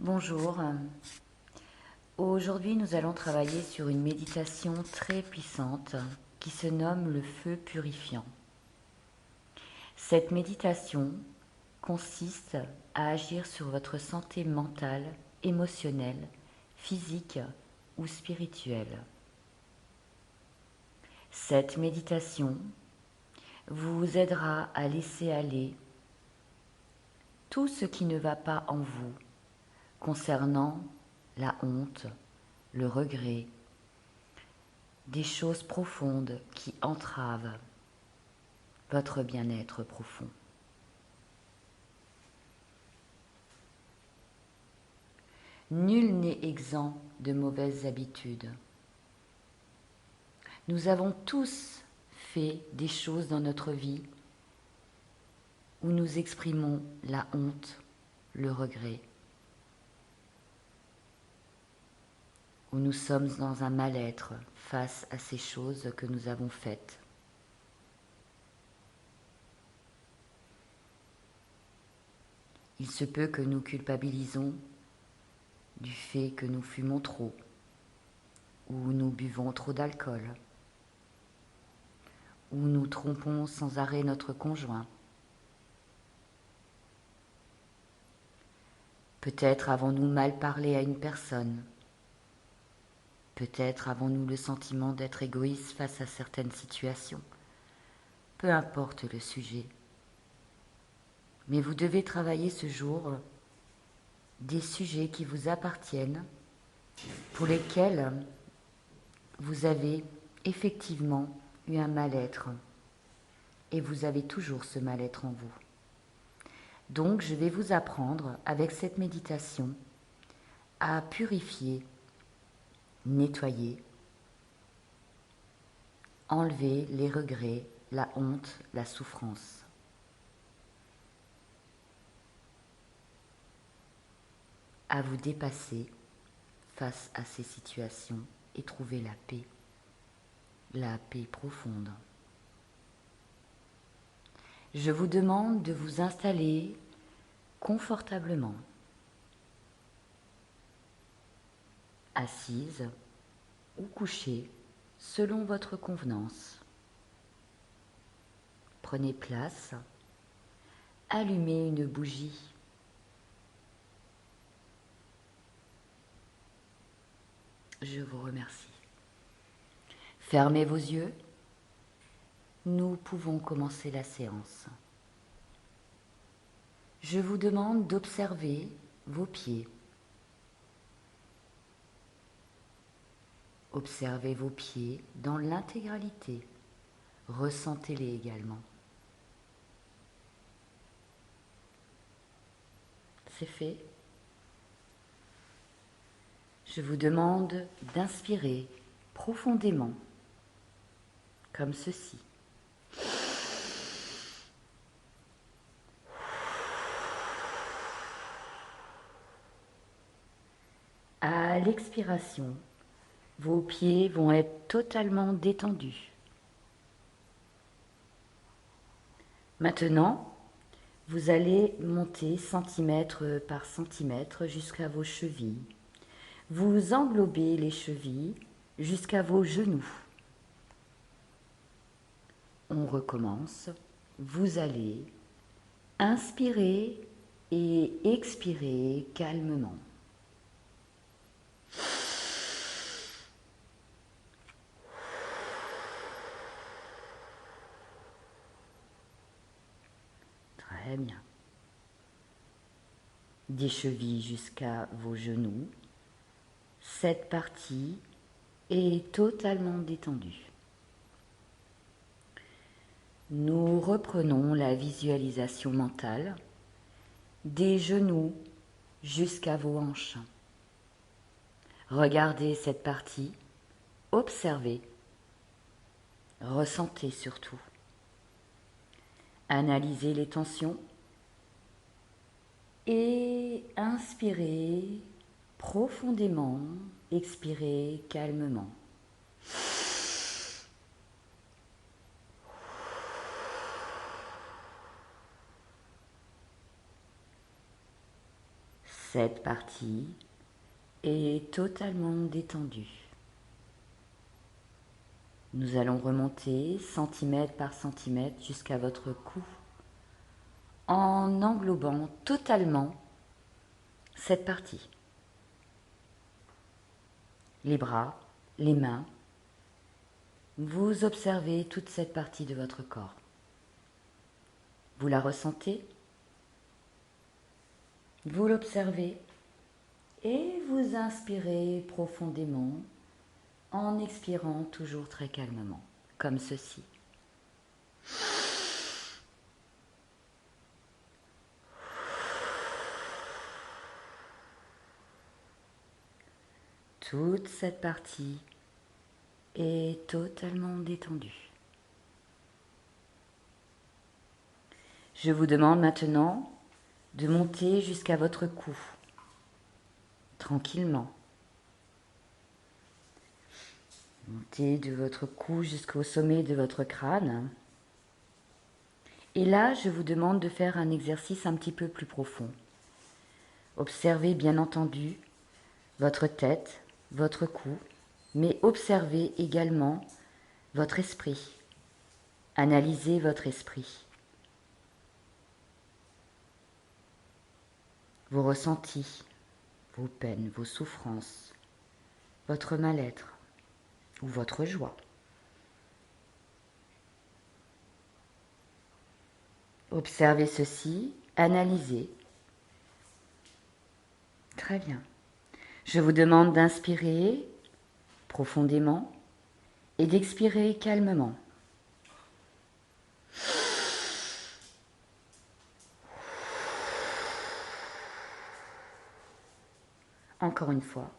Bonjour. Aujourd'hui, nous allons travailler sur une méditation très puissante qui se nomme le feu purifiant. Cette méditation consiste à agir sur votre santé mentale, émotionnelle, physique ou spirituelle. Cette méditation vous aidera à laisser aller tout ce qui ne va pas en vous concernant la honte, le regret, des choses profondes qui entravent votre bien-être profond. Nul n'est exempt de mauvaises habitudes. Nous avons tous fait des choses dans notre vie où nous exprimons la honte, le regret, où nous sommes dans un mal-être face à ces choses que nous avons faites. Il se peut que nous culpabilisons du fait que nous fumons trop ou nous buvons trop d'alcool ou nous trompons sans arrêt notre conjoint. Peut-être avons-nous mal parlé à une personne. Peut-être avons-nous le sentiment d'être égoïste face à certaines situations. Peu importe le sujet. Mais vous devez travailler ce jour des sujets qui vous appartiennent, pour lesquels vous avez effectivement eu un mal-être. Et vous avez toujours ce mal-être en vous. Donc, je vais vous apprendre, avec cette méditation, à purifier, nettoyer, enlever les regrets, la honte, la souffrance. À vous dépasser face à ces situations et trouver la paix profonde. Je vous demande de vous installer confortablement, assise ou couchée, selon votre convenance. Prenez place, allumez une bougie. Je vous remercie. Fermez vos yeux. Nous pouvons commencer la séance. Je vous demande d'observer vos pieds. Observez vos pieds dans l'intégralité. Ressentez-les également. C'est fait. Je vous demande d'inspirer profondément, comme ceci. À l'expiration, vos pieds vont être totalement détendus. Maintenant, vous allez monter centimètre par centimètre jusqu'à vos chevilles. Vous englobez les chevilles jusqu'à vos genoux. On recommence. Vous allez inspirer et expirer calmement. Très bien. Des chevilles jusqu'à vos genoux. Cette partie est totalement détendue. Nous reprenons la visualisation mentale des genoux jusqu'à vos hanches. Regardez cette partie, observez, ressentez surtout. Analysez les tensions et inspirez profondément, expirez calmement. Cette partie est totalement détendue. Nous allons remonter centimètre par centimètre jusqu'à votre cou en englobant totalement cette partie. Les bras, les mains, vous observez toute cette partie de votre corps. Vous la ressentez, vous l'observez et vous inspirez profondément en expirant toujours très calmement, comme ceci. Toute cette partie est totalement détendue. Je vous demande maintenant de monter jusqu'à votre cou, tranquillement. Montez de votre cou jusqu'au sommet de votre crâne. Et là, je vous demande de faire un exercice un petit peu plus profond. Observez bien entendu votre tête, votre cou, mais observez également votre esprit. Analysez votre esprit. Vos ressentis, vos peines, vos souffrances, votre mal-être ou votre joie. Observez ceci, analysez. Très bien. Je vous demande d'inspirer profondément et d'expirer calmement. Encore une fois.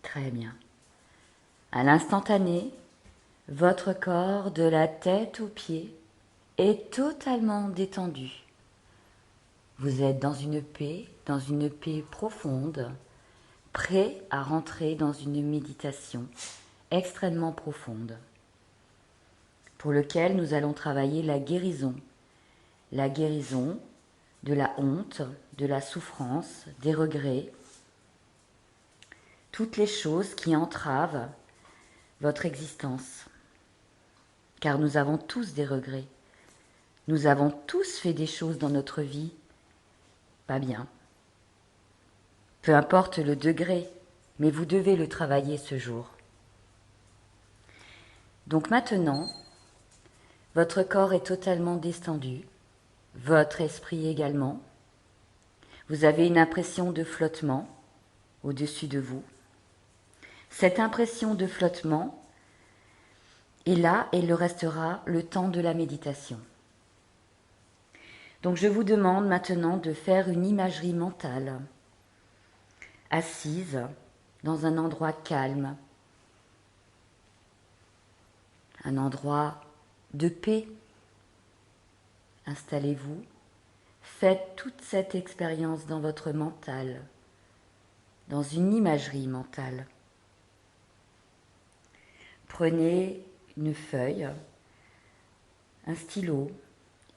Très bien. À l'instantané, votre corps de la tête aux pieds est totalement détendu. Vous êtes dans une paix profonde, prêt à rentrer dans une méditation extrêmement profonde, pour lequel nous allons travailler la guérison de la honte, de la souffrance, des regrets, toutes les choses qui entravent votre existence. Car nous avons tous des regrets. Nous avons tous fait des choses dans notre vie pas bien. Peu importe le degré, mais vous devez le travailler ce jour. Donc maintenant, votre corps est totalement distendu, votre esprit également. Vous avez une impression de flottement au-dessus de vous. Cette impression de flottement est là et le restera le temps de la méditation. Donc je vous demande maintenant de faire une imagerie mentale, assise dans un endroit calme, un endroit de paix. Installez-vous, faites toute cette expérience dans votre mental, dans une imagerie mentale. Prenez une feuille, un stylo,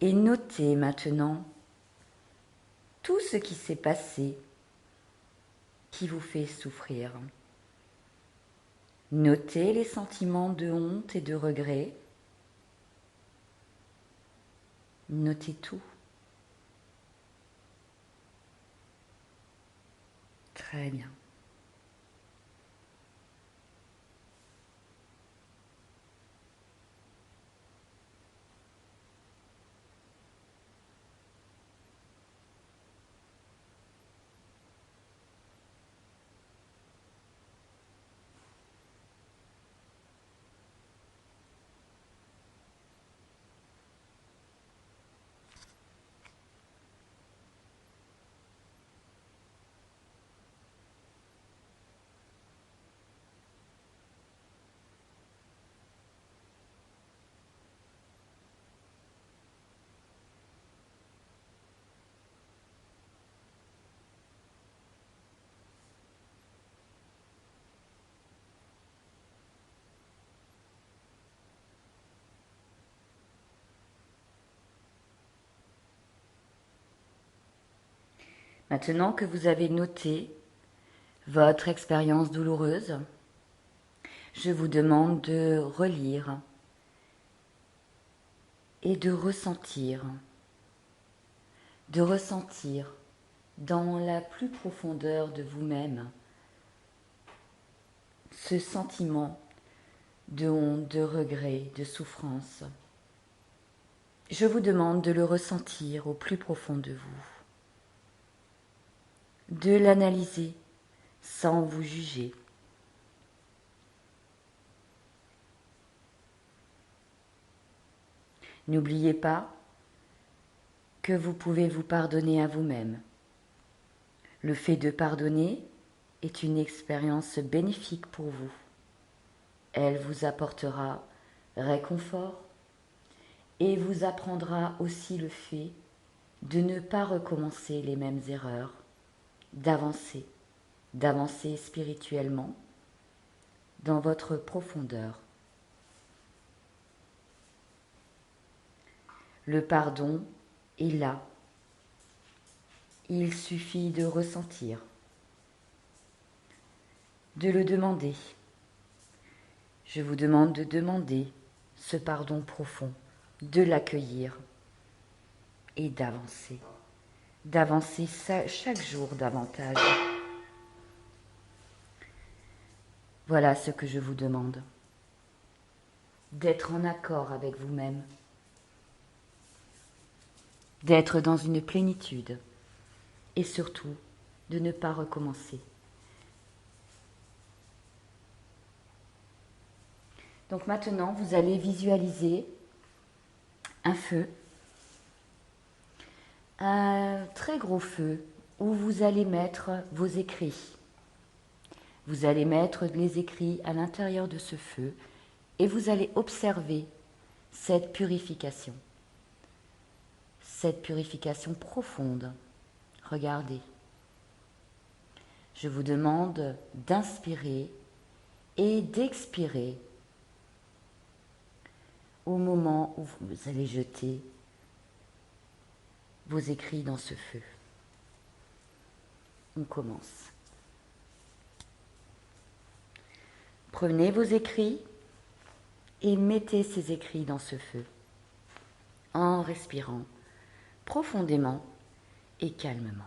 et notez maintenant tout ce qui s'est passé, qui vous fait souffrir. Notez les sentiments de honte et de regret. Notez tout. Très bien. Maintenant que vous avez noté votre expérience douloureuse, je vous demande de relire et de ressentir dans la plus profondeur de vous-même ce sentiment de honte, de regret, de souffrance. Je vous demande de le ressentir au plus profond de vous, de l'analyser sans vous juger. N'oubliez pas que vous pouvez vous pardonner à vous-même. Le fait de pardonner est une expérience bénéfique pour vous. Elle vous apportera réconfort et vous apprendra aussi le fait de ne pas recommencer les mêmes erreurs, d'avancer spirituellement dans votre profondeur. Le pardon est là. Il suffit de ressentir, de le demander. Je vous demande de demander ce pardon profond, de l'accueillir et d'avancer chaque jour davantage. Voilà ce que je vous demande, d'être en accord avec vous-même, d'être dans une plénitude et surtout de ne pas recommencer. Donc maintenant, vous allez visualiser un feu, un très gros feu où vous allez mettre vos écrits. Vous allez mettre les écrits à l'intérieur de ce feu et vous allez observer cette purification profonde. Regardez. Je vous demande d'inspirer et d'expirer au moment où vous allez jeter vos écrits dans ce feu. On commence. Prenez vos écrits et mettez ces écrits dans ce feu en respirant profondément et calmement.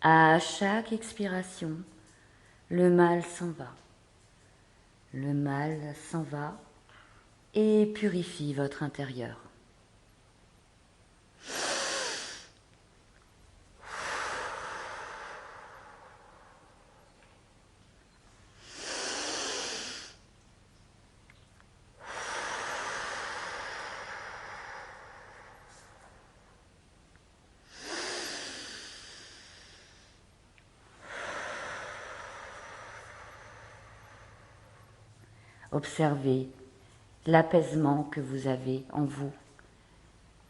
À chaque expiration, le mal s'en va. Le mal s'en va et purifie votre intérieur. Observez l'apaisement que vous avez en vous.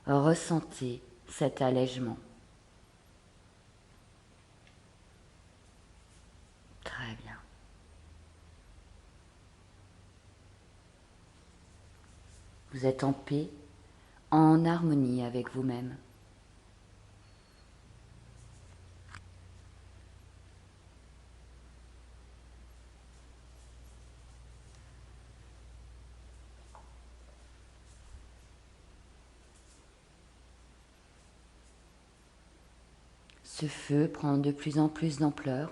Ressentez cet allègement. Très bien. Vous êtes en paix, en harmonie avec vous-même. Ce feu prend de plus en plus d'ampleur.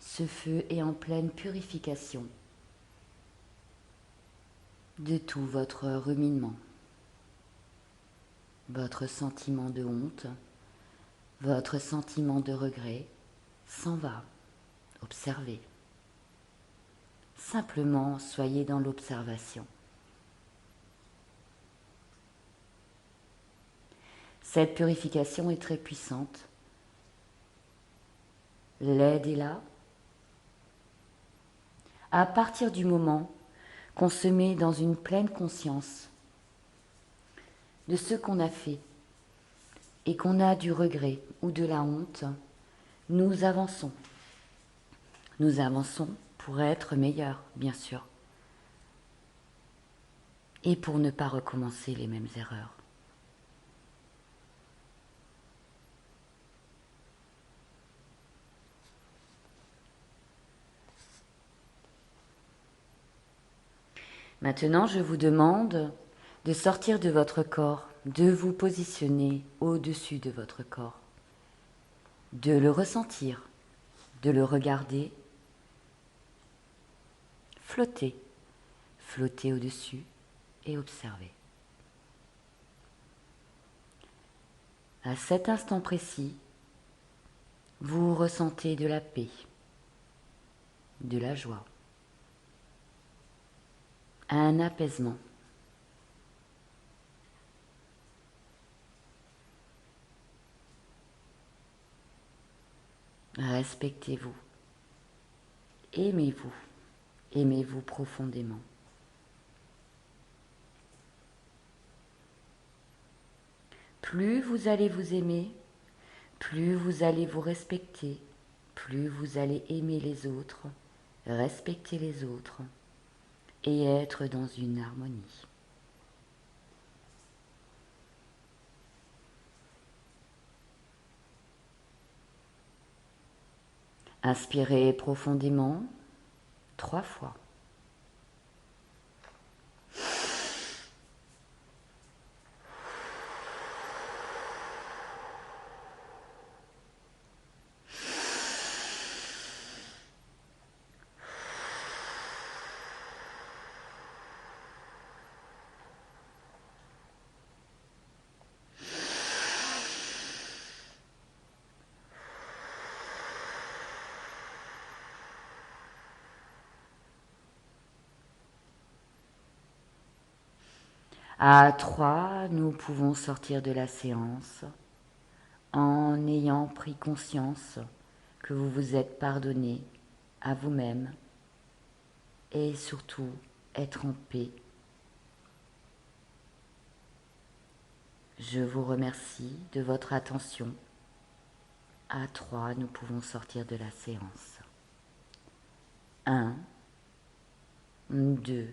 Ce feu est en pleine purification de tout votre ruminement, votre sentiment de honte, votre sentiment de regret s'en va. Observez. Simplement, soyez dans l'observation. Cette purification est très puissante. L'aide est là. À partir du moment qu'on se met dans une pleine conscience de ce qu'on a fait et qu'on a du regret ou de la honte, nous avançons. Nous avançons pour être meilleurs, bien sûr. et pour ne pas recommencer les mêmes erreurs. Maintenant, je vous demande de sortir de votre corps, de vous positionner au-dessus de votre corps, de le ressentir, de le regarder, flotter, flotter au-dessus et observer. À cet instant précis, vous ressentez de la paix, de la joie, un apaisement. Respectez-vous, aimez-vous, aimez-vous profondément. Plus vous allez vous aimer, plus vous allez vous respecter, plus vous allez aimer les autres, respecter les autres et être dans une harmonie. Inspirez profondément 3 fois. À 3, nous pouvons sortir de la séance en ayant pris conscience que vous vous êtes pardonné à vous-même et surtout être en paix. Je vous remercie de votre attention. À 3, nous pouvons sortir de la séance. 1, 2,